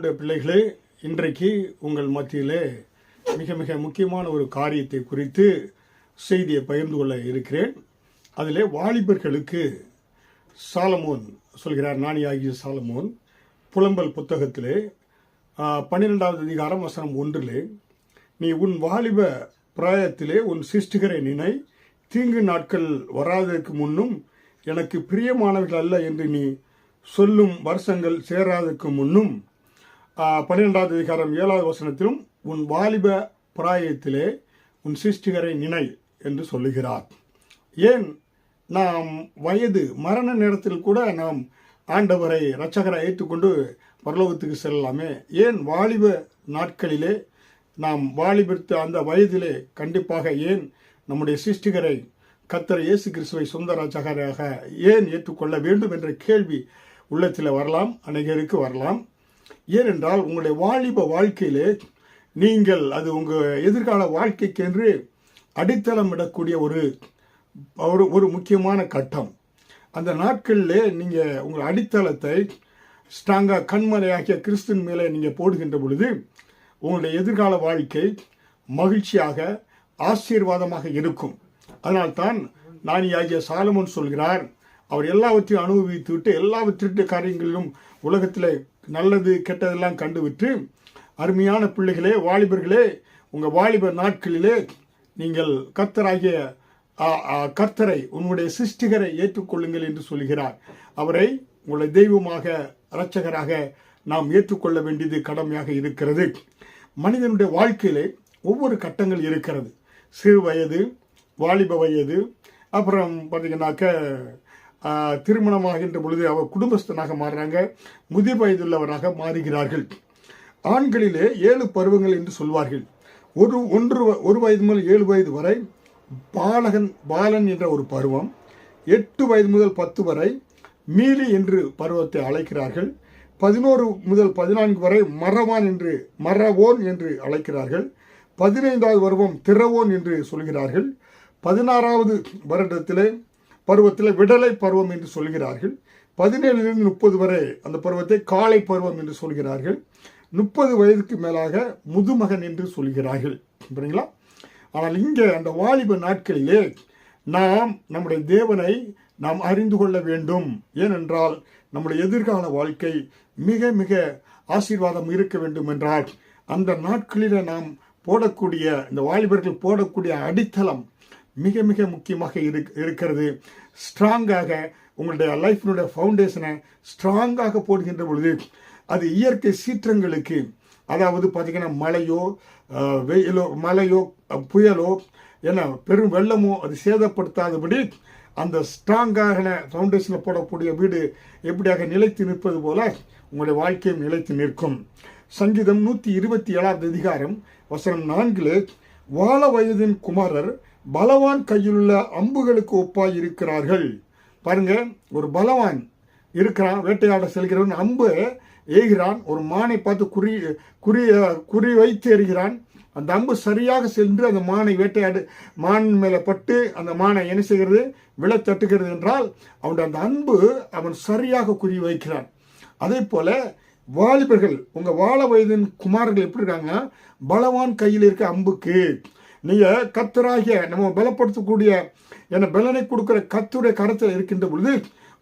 தேவனுடைய பிள்ளைகளே, இன்றைக்கு உங்கள் மத்தியிலே மிக மிக முக்கியமான ஒரு காரியத்தை குறித்து செய்தியை பகிர்ந்து கொள்ள இருக்கிறேன். அதிலே வாலிபர்களுக்கு சாலமோன் சொல்கிறார். ஞானியாகிய சாலமோன் புலம்பல் புத்தகத்திலே 12வது அதிகாரம் வசனம் 1, நீ உன் வாலிப பிராயத்திலே உன் சிருஷ்டிகரை நினை, தீங்கு நாட்கள் வராததற்கு முன்னும் எனக்கு பிரியமானவர்கள் அல்ல என்று நீ சொல்லும் வருஷங்கள் சேராதற்கு முன்னும் 12வது அதிகாரம் 7வது வசனத்திலும் உன் வாலிப பிராயத்திலே உன் சிருஷ்டிகரை நினை என்று சொல்லுகிறார். ஏன் நாம் வயது மரண நேரத்தில் கூட நாம் ஆண்டவரை இரட்சகரை ஏற்றுக்கொண்டு பரலோகத்துக்கு செல்லலாமே? ஏன் வாலிப நாட்களிலே நாம் வாலிபத்து அந்த வயதிலே கண்டிப்பாக ஏன் நம்முடைய சிருஷ்டிகரை கர்த்தர் இயேசு கிறிஸ்துவை சொந்த இரட்சகராக ஏன் ஏற்றுக்கொள்ள வேண்டும் என்ற கேள்வி உள்ளத்தில் வரலாம், அநேகருக்கு வரலாம். ஏனென்றால் உங்களுடைய வாலிப வாழ்க்கையிலே நீங்கள் அது உங்கள் எதிர்கால வாழ்க்கைக்கென்று அடித்தளம் இடக்கூடிய ஒரு முக்கியமான கட்டம். அந்த நாட்களிலே நீங்கள் உங்கள் அடித்தளத்தை ஸ்ட்ராங்காக கண்மலையாகிய கிறிஸ்துவின் மேலே நீங்கள் போடுகின்ற பொழுது உங்களுடைய எதிர்கால வாழ்க்கை மகிழ்ச்சியாக ஆசீர்வாதமாக இருக்கும். அதனால்தான் ஞானியாகிய சாலமோன் சொல்கிறார், அவர் எல்லாவற்றையும் அனுபவித்து விட்டு எல்லாவற்றிட்டு காரியங்களிலும் உலகத்தில் நல்லது கெட்டதெல்லாம் கண்டுவிட்டு, அருமையான பிள்ளைகளே, வாலிபர்களே, உங்கள் வாலிப நாட்களிலே நீங்கள் கர்த்தரை உன்னுடைய சிருஷ்டிகரை ஏற்றுக்கொள்ளுங்கள் என்று சொல்கிறார். அவரை உங்களுடைய தெய்வமாக இரட்சகராக நாம் ஏற்றுக்கொள்ள வேண்டியது கடமையாக இருக்கிறது. மனிதனுடைய வாழ்க்கையிலே ஒவ்வொரு கட்டங்கள் இருக்கிறது. சிறு வயது, வாலிப வயது, அப்புறம் பார்த்தீங்கன்னாக்க திருமணமாகின்ற பொழுது அவர் குடும்பஸ்தனாக மாறுறாங்க, முதிர் வயதுள்ளவராக மாறுகிறார்கள். ஆண்களிலே 7 பருவங்கள் என்று சொல்வார்கள். ஒரு வயது முதல் 7 வயது வரை பாலன் என்ற ஒரு பருவம், 8 வயது முதல் 10 வரை மீலி என்று பருவத்தை அழைக்கிறார்கள், 11 முதல் 14 வரை மரவோன் என்று அழைக்கிறார்கள், 15வது பருவம் திரவோன் என்று சொல்கிறார்கள், 16வது பருவத்தில் விடலை பருவம் என்று சொல்கிறார்கள், 17லிருந்து 30 வரை அந்த பருவத்தை காளை பருவம் என்று சொல்கிறார்கள், 30 வயதுக்கு மேலாக முதுமகன் என்று சொல்கிறார்கள். புரியுங்களா? ஆனால் இங்கே அந்த வாலிப நாட்களிலே நாம் நம்முடைய தேவனை நாம் அறிந்து கொள்ள வேண்டும். ஏனென்றால் நம்முடைய எதிர்கால வாழ்க்கை மிக மிக ஆசீர்வாதம் இருக்க வேண்டும் என்றால் அந்த நாட்களில் நாம் போடக்கூடிய இந்த வாலிபர்கள் போடக்கூடிய அடித்தளம் மிக மிக முக்கியமாக இருக்கிறது. ஸ்ட்ராங்காக உங்களுடைய லைஃபினுடைய ஃபவுண்டேஷனை ஸ்ட்ராங்காக போடுகின்ற பொழுது அது இயற்கை சீற்றங்களுக்கு, அதாவது பார்த்தீங்கன்னா மழையோ புயலோ பெரும் வெள்ளமோ அது சேதப்படுத்தாதபடி அந்த ஸ்ட்ராங்கான ஃபவுண்டேஷனில் போடக்கூடிய வீடு எப்படியாக நிலைத்து நிற்பது போல உங்களுடைய வாழ்க்கையும் நிலைத்து நிற்கும். சங்கீதம் 127வது அதிகாரம் வசனம் 4, வாழ வயதின் குமாரர் பலவான் கையிலுள்ள அம்புகளுக்கு ஒப்பாய் இருக்கிறார்கள். பாருங்க, ஒரு பலவான் இருக்கிறான், வேட்டையாட செல்கிறவன் அம்பு ஏகிறான், ஒரு மானை பார்த்து குறி வைத்து எறிகிறான். அந்த அம்பு சரியாக சென்று அந்த மானை மான் மேலே பட்டு அந்த மானை என்ன செய்கிறது, விழ தட்டுகிறது என்றால் அவனுடைய அந்த அன்பு அவன் சரியாக குறி வைக்கிறான். அதே போல வாலிபர்கள், உங்கள் வாழ வயதின் குமாரர்கள் எப்படி இருக்காங்க, பலவான் கையில் இருக்க அம்புக்கு நீங்கள் கர்த்தராகிய நம்ம பலப்படுத்தக்கூடிய பலனை கொடுக்குற கர்த்தருடைய கரத்தில் இருக்கின்ற பொழுது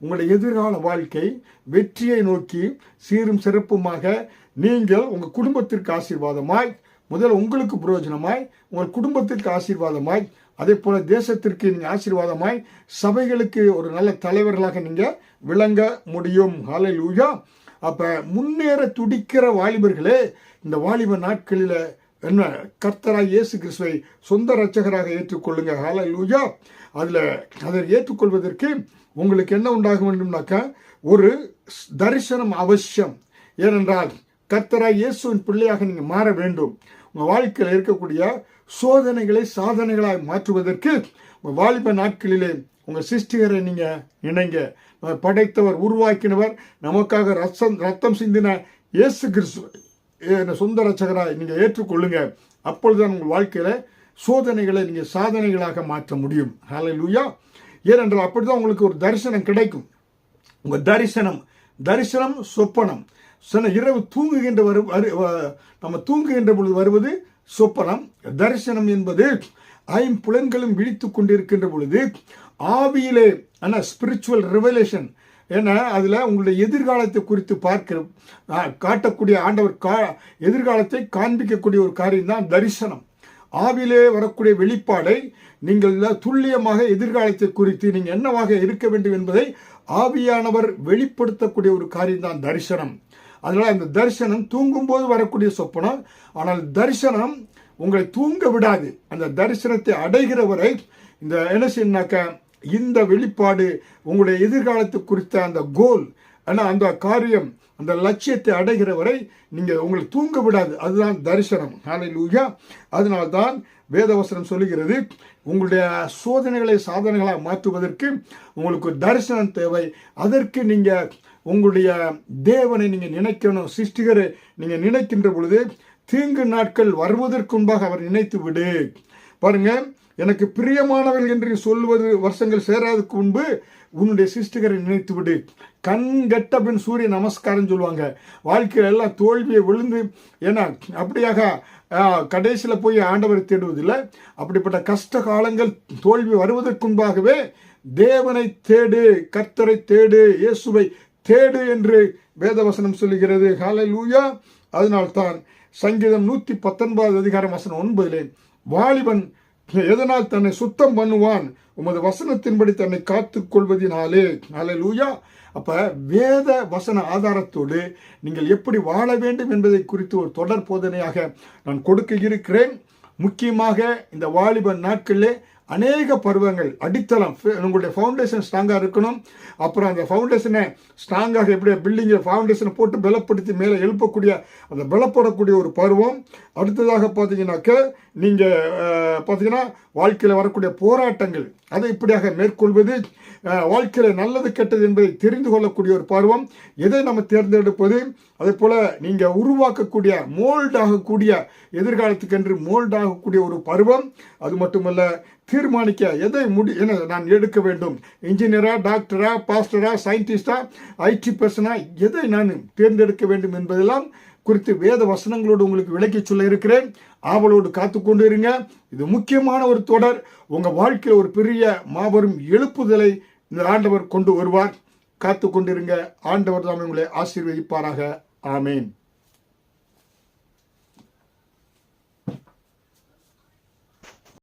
உங்களுடைய எதிர்கால வாழ்க்கை வெற்றியை நோக்கி சீரும் சிறப்புமாக நீங்கள் உங்கள் குடும்பத்திற்கு ஆசீர்வாதமாய், முதல் உங்களுக்கு பிரயோஜனமாய், உங்கள் குடும்பத்திற்கு ஆசீர்வாதமாய், அதே போல தேசத்திற்கு நீங்கள் ஆசீர்வாதமாய், சபைகளுக்கு ஒரு நல்ல தலைவர்களாக நீங்கள் விளங்க முடியும். ஹல்லேலூயா. அப்போ முன்னேற துடிக்கிற வாலிபர்களே, இந்த வாலிப நாட்களில் கர்த்தராய் இயேசு கிறிஸ்துவை சொந்த இரட்சகராக ஏற்றுக்கொள்ளுங்க. ஹல்லேலூயா. அதை ஏற்றுக்கொள்வதற்கு உங்களுக்கு என்ன உண்டாக வேண்டும்னாக்கா ஒரு தரிசனம் அவசியம். ஏனென்றால் கர்த்தராய் இயேசுவின் பிள்ளையாக நீங்கள் மாற வேண்டும். உங்கள் வாழ்க்கையில் இருக்கக்கூடிய சோதனைகளை சாதனைகளாய் மாற்றுவதற்கு உங்கள் வாலிப நாட்களிலே உங்கள் சிருஷ்டிகரை நீங்கள் நினைங்க. படைத்தவர், உருவாக்கினவர், நமக்காக ரத்தம் சிந்தின இயேசு கிறிஸ்துவை சொந்த இரட்சகராய் நீங்கள் ஏற்றுக்கொள்ளுங்க. அப்பொழுதுதான் உங்கள் வாழ்க்கையில் சோதனைகளை நீங்கள் சாதனைகளாக மாற்ற முடியும். ஹல்லேலூயா. ஏனென்றால் அப்படிதான் உங்களுக்கு ஒரு தரிசனம் கிடைக்கும். உங்கள் தரிசனம் சொப்பனம் சொன்ன இரவு நம்ம தூங்குகின்ற பொழுது வருவது சொப்பனம். தரிசனம் என்பது ஐம்புலன்களும் விழித்துக் கொண்டிருக்கின்ற பொழுது ஆவியிலே ஸ்பிரிச்சுவல் ரெவலேஷன். ஏன்னா அதில் உங்களுடைய எதிர்காலத்தை குறித்து காட்டக்கூடிய ஆண்டவர் எதிர்காலத்தை காண்பிக்கக்கூடிய ஒரு காரியம் தான் தரிசனம். ஆவியிலே வரக்கூடிய வெளிப்பாடை நீங்கள் துல்லியமாக எதிர்காலத்தை குறித்து நீங்கள் என்னவாக இருக்க வேண்டும் என்பதை ஆவியானவர் வெளிப்படுத்தக்கூடிய ஒரு காரியம் தான் தரிசனம். அதனால் அந்த தரிசனம் தூங்கும்போது வரக்கூடிய சொப்பனம். ஆனால் தரிசனம் உங்களை தூங்க விடாது. அந்த தரிசனத்தை அடைகிற வரை இந்த என்ன செய்யணும்னாக்க இந்த வெளிப்பாடு உங்களுடைய எதிர்காலத்தை குறித்த அந்த கோல் அந்த காரியம் அந்த லட்சியத்தை அடைகிற வரை நீங்கள் உங்களை தூங்க விடாது. அதுதான் தரிசனம். ஹல்லேலூயா. அதனால்தான் வேதவசனம் சொல்லுகிறது, உங்களுடைய சோதனைகளை சாதனைகளாக மாற்றுவதற்கு உங்களுக்கு தரிசனம் தேவை. அதற்கு நீங்கள் உங்களுடைய தேவனை நீங்கள் நினைக்கணும். சிருஷ்டிகரை நீங்கள் நினைக்கின்ற பொழுது தீங்கு நாட்கள் வருவதற்கு முன்பாக அவர் நினைத்து விடு. பாருங்க, எனக்கு பிரியமானவர்கள் என்று சொல்வது வருஷங்கள் சேராததுக்கு முன்பு உன்னுடைய சிருஷ்டிகரை நினைத்து விடு. கண் கெட்ட பின் சூரிய நமஸ்காரம் சொல்லுவாங்க. வாழ்க்கையில் எல்லாம் தோல்வியை விழுந்து ஏன்னா அப்படியாக கடைசியில் போய் ஆண்டவரை தேடுவதில்லை. அப்படிப்பட்ட கஷ்ட காலங்கள் தோல்வி வருவதற்கு முன்பாகவே தேவனை தேடு, கர்த்தரை தேடு, இயேசுவை தேடு என்று வேதவசனம் சொல்லுகிறது. ஹல்லேலூயா. அதனால்தான் சங்கீதம் 119 அதிகாரம் வசனம் 9 வாலிபன் எதனால் தன்னை சுத்தம் பண்ணுவான், உமது வசனத்தின்படி தன்னை காத்துக் கொள்வதினாலே. ஹல்லேலூயா. அப்ப வேத வசன ஆதாரத்தோடு நீங்கள் எப்படி வாழ வேண்டும் என்பதை குறித்து ஒரு தொடர் போதனையாக நான் கொடுக்க இருக்கிறேன். முக்கியமாக இந்த வாலிபன் நாட்களிலே அநேக பருவங்கள் அடித்தளம், உங்களுடைய ஃபவுண்டேஷன் ஸ்ட்ராங்காக இருக்கணும். அப்புறம் அந்த ஃபவுண்டேஷனை ஸ்ட்ராங்காக எப்படி பில்டிங்கை ஃபவுண்டேஷனை போட்டு பலப்படுத்தி மேலே எழுப்பக்கூடிய அந்த பலப்படக்கூடிய ஒரு பருவம். அடுத்ததாக பார்த்தீங்கன்னாக்க நீங்கள் பார்த்தீங்கன்னா வாழ்க்கையில் வரக்கூடிய போராட்டங்கள் அதை இப்படியாக மேற்கொள்வது, வாழ்க்கையில் நல்லது கெட்டது என்பதை தெரிந்து கொள்ளக்கூடிய ஒரு பருவம். எதை நம்ம தேர்ந்தெடுப்பது, அதே போல் நீங்கள் உருவாக்கக்கூடிய மோல்டாகக்கூடிய எதிர்காலத்துக்கென்று மோல்டாகக்கூடிய ஒரு பருவம். அது மட்டுமல்ல, தீர்மானிக்க எதை என்ன நான் எடுக்க வேண்டும், இன்ஜினியரா, டாக்டரா, பாஸ்டரா, சயின்டிஸ்டா, ஐடி பர்சனா, எதை நான் தேர்ந்தெடுக்க வேண்டும் என்பதெல்லாம் குறித்து வேத வசனங்களோடு உங்களுக்கு விளக்கி சொல்ல இருக்கிறேன். ஆவலோடு காத்து கொண்டு இருங்க. இது முக்கியமான ஒரு தொடர். உங்கள் வாழ்க்கையில் ஒரு பெரிய மாபெரும் எழுப்புதலை இந்த ஆண்டவர் கொண்டு வருவார். காத்து கொண்டிருங்க. ஆண்டவர் தான் உங்களை ஆசீர்வதிப்பாராக. ஆமேன்.